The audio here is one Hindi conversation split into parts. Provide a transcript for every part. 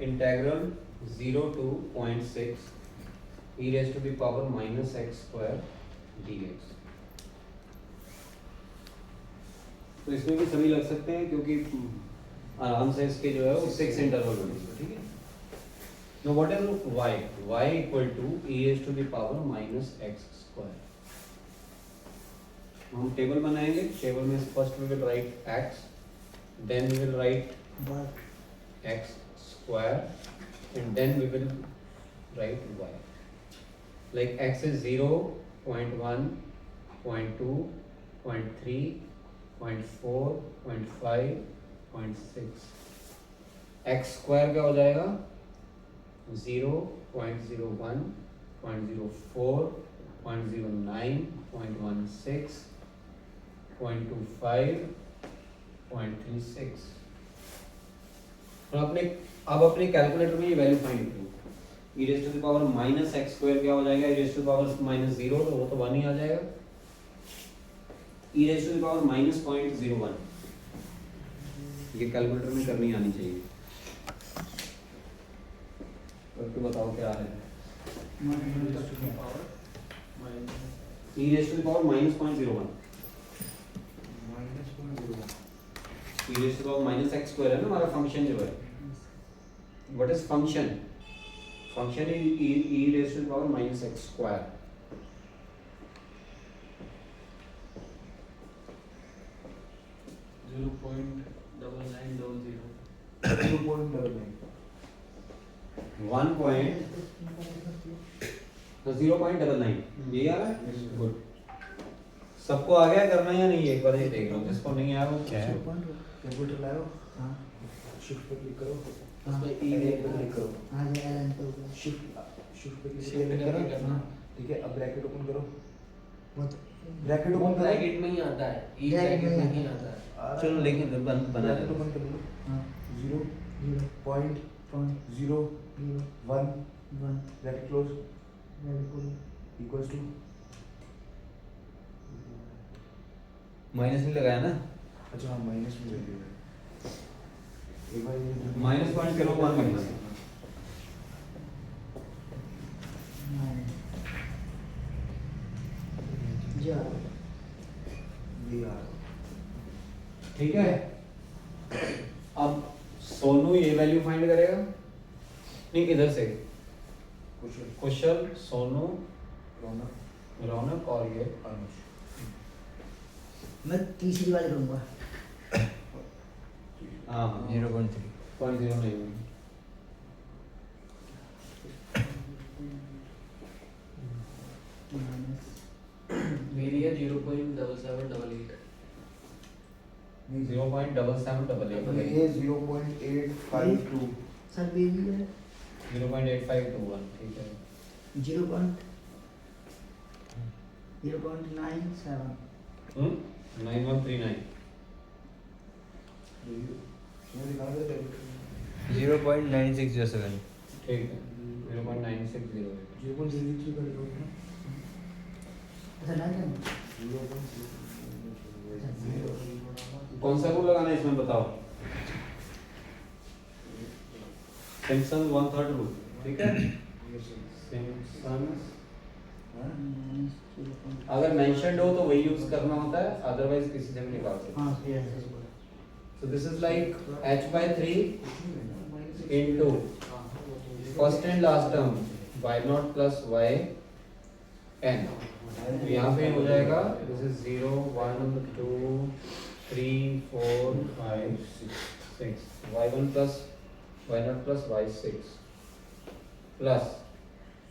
Integral 0 to 0.6 e raised to the power minus x square dx। तो इसमें भी सभी लग सकते हैं क्योंकि आराम से इसके जो है वो 6 इंटरवल बनेंगे, ठीक है। Now what is y? Y equal to e raised to the power minus x square। हम टेबल बनाएंगे, टेबल में first we will write x, then we will write x square and then we will write y। Like x is 0, 0.1, 0.2, 0.3, 0.4, 0.5, 0.6। x square क्या हो जाएगा? 0, 0.01, 0.04, 0.09, 0.16, 0.25, 0.36। और अब अपने कैलकुलेटर में ये वैल्यू फाइंड करो। E raise to the power minus x square क्या हो जाएगा? E raise to the power minus 0, तो वो तो 1 ही आ जाएगा। E raise to the power minus 0.01, ये कैलकुलेटर में करनी आनी चाहिए। करके बताओ क्या है। E raise to the power minus 0.01, e raise to the power minus x square है ना हमारा फंक्शन जो है। What is function? Function is e raise to the power minus x square. One point 0.99 ये आ रहा है। गुड। सबको आ गया करना या नहीं? एक बार ये देख लो, जिसको नहीं आया वो क्या है। कैलकुलेटर लाओ। हाँ, शिफ्ट पे क्लिक करो। हाँ, ई पे क्लिक करो। हाँ ये एलन पे होगा। शिफ्ट पे क्लिक करो। हाँ, ठीक है। अब ब्रैकेट ओपन करो। वो ब्रैकेट वो ओपन करो। ब्रैकेट में ही आता है, ई ब्रैकेट में ही आता है। चलो लेकिन बना ब्रैकेट ओपन कर लो। हाँ 0, 0.01 0, 1 ब्रैकेट क्लोज बिल्कुल इक्वल्स टू माइनस नहीं लगाया ना? अच्छा हाँ माइनस में वैल्यू है। एक बार ये माइनस 0.01 माइनस जी हाँ ये आ ठीक है। अब सोनू ये वैल्यू फाइंड करेगा, नहीं इधर से क्वेश्चन कुशल, सोनू, रौनक रौनक और ये अनुज। मैं तीसरी वाली करूँगा। हाँ 0.3 नहीं मेरी है 0.7788। नहीं 0.7788 ये 0.852 सर बेबी है 0.8521 ठीक है। 0.97 9139 ये दिखा दे कैलकुलेटर 0.9607 ठीक है। 0.9608 0.03 कर दो ना। ऐसा ना क्या 0.0 कौन सा रूल लगाना है इसमें बताओ? सिम्पसन 1/3 रूल, ठीक है। सिम्पसन अगर मेंशन्ड हो तो वही यूज करना होता है, अदरवाइज किसी से भी निकाल सकते हाँ हैं। Yes So this is like h/3 into first and last term y0 plus yn। तो यहाँ पे हो जाएगा this is 0 1 2 3 4 5 6 y1 plus y0 plus y6 plus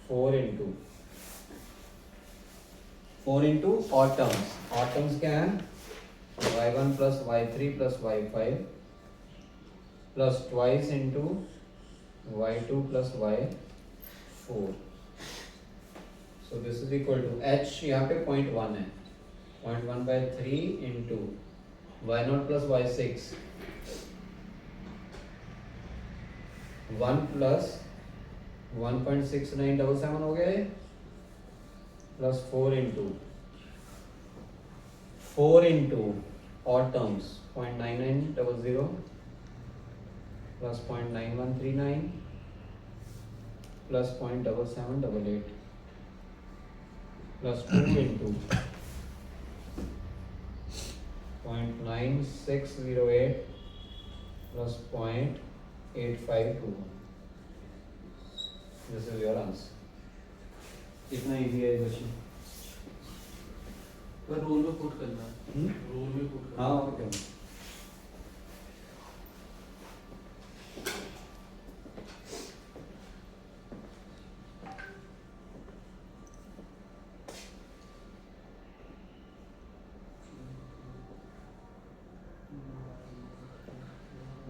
4 into odd terms क्या है? y1 plus y3 plus y5 plus twice into y2 plus y4। So this is equal to h यहाँ पे 0.1 है, 0.1 by 3 into y0 plus y6 1 plus 1.6977 हो गया plus 4 into odd terms 0.9900 plus 0.9139 plus 0.7788 plus 2 into 0.9608 plus 0.8521. This is your answer. कितना इजी है क्वेश्चन? पर रूल में पुट करना है, रूल में पुट करना हाँ ओके.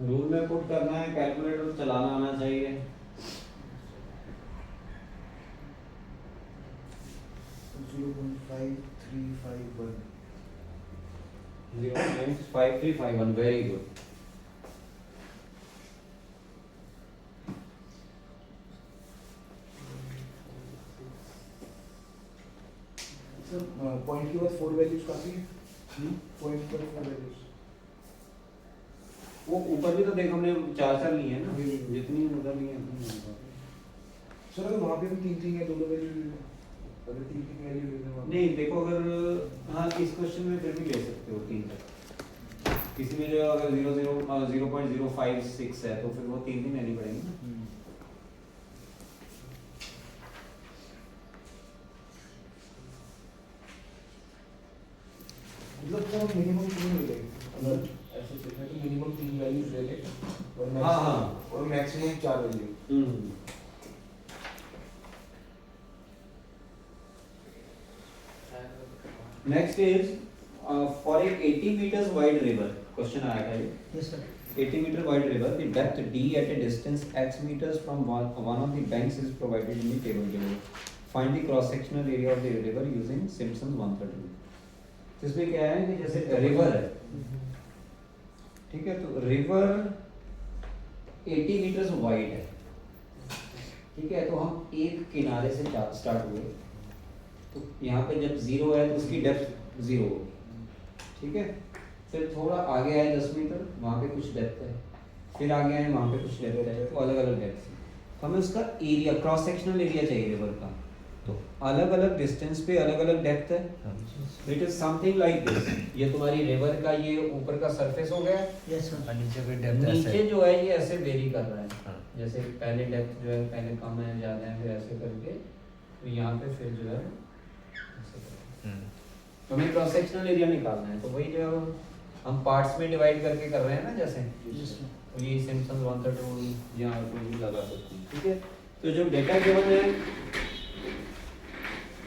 रूल में पुट करना है, कैलकुलेटर चलाना आना चाहिए. 0.5351. 0.5351. Very good. सर पॉइंट के बाद 4 वैल्यूज काफी है. पॉइंट के बाद 4 वैल्यूज. वो ऊपर भी तो देख हमने 4 लिए हैं ना, जी। जितनी उधर लिए हैं उतनी यहाँ पर. सर अगर वहाँ पे भी 3 है, दोनों वैल्यू अगर 3 वैल्यू ले लें वहाँ पे. नहीं देखो, अगर हाँ इस क्वेश्चन में फिर भी ले सकते हो 3 तक. किसी में जो अगर 0.056 है तो फिर वो 3 लेनी पड़ेगी ना. मतलब तो मिनिमम 3 ले लें. अगर ऐसे सोचना कि मिनिमम 3 वैल्यूज ले लें और हाँ. और maximum 4 value. Next is for a 80 meters wide river. Question आया था ये. Yes, sir. 80 meter wide river, the depth D at a distance x meters from one of the banks is provided in the table below. Find the cross sectional area of the river using Simpson's 130. तो इसमें क्या है कि जैसे रिवर है, ठीक है, तो रिवर 80 meters वाइड है, ठीक है, तो हम एक किनारे से स्टार्ट हुए, तो यहाँ पे जब 0 है तो उसकी डेप्थ 0 होगी, ठीक है. फिर थोड़ा आगे आए 10 मीटर, वहाँ पे कुछ डेप्थ है, फिर आगे आए वहाँ पे कुछ डेप्थ है, तो अलग अलग डेप्थ है. तो हमें उसका एरिया, क्रॉस सेक्शनल एरिया चाहिए रिवर का, तो अलग अलग डिस्टेंस पे अलग अलग डेप्थ है. It is something like this. ये तुम्हारी रिवर का ये ऊपर का सरफेस हो गया, Yes, sir. और नीचे पे डेप्थ नीचे जो है ये ऐसे वेरी कर रहा है. हाँ. जैसे पहले डेप्थ जो है पहले कम है ज़्यादा है, फिर ऐसे करके तो यहाँ पे फिर जो है ऐसे करके. तो हमें क्रॉस सेक्शनल एरिया निकालना है, तो वही जो है हम पार्ट्स में डिवाइड करके कर रहे हैं ना, जैसे Yes, sir. तो ये सिम्पसन 130 रूल यहाँ कोई भी लगा सकते हैं, ठीक है. तो जो डेटा गिवन है,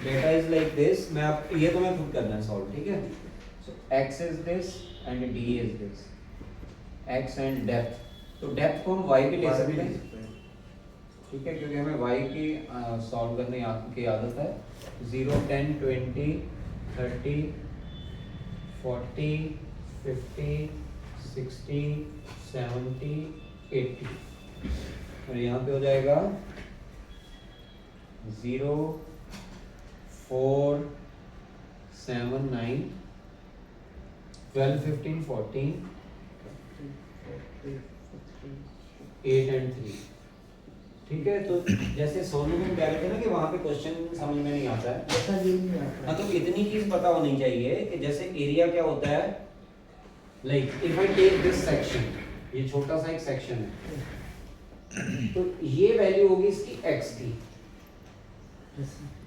डेटा इज लाइक दिस. मैं आप ये तो मैं खुद करना है सॉल्व, ठीक है. सो x is this and d is this, x and depth. तो डेप्थ को हम y भी ले सकते हैं, ठीक है, क्योंकि हमें y की सॉल्व करने की आदत है. 0 10 20 30 40 50 60 70 80, और यहाँ पे हो जाएगा 0 4 7 9 12 15 14 8 and 3, ठीक है. तो जैसे सोनू में कह रहे थे ना कि वहाँ पे क्वेश्चन समझ में नहीं आता है. ऐसा ये नहीं आता हाँ, है. तो इतनी चीज पता होनी चाहिए कि जैसे एरिया क्या होता है. Like if I take this section, ये छोटा सा एक सेक्शन है, तो ये वैल्यू होगी इसकी x की, Yes, sir.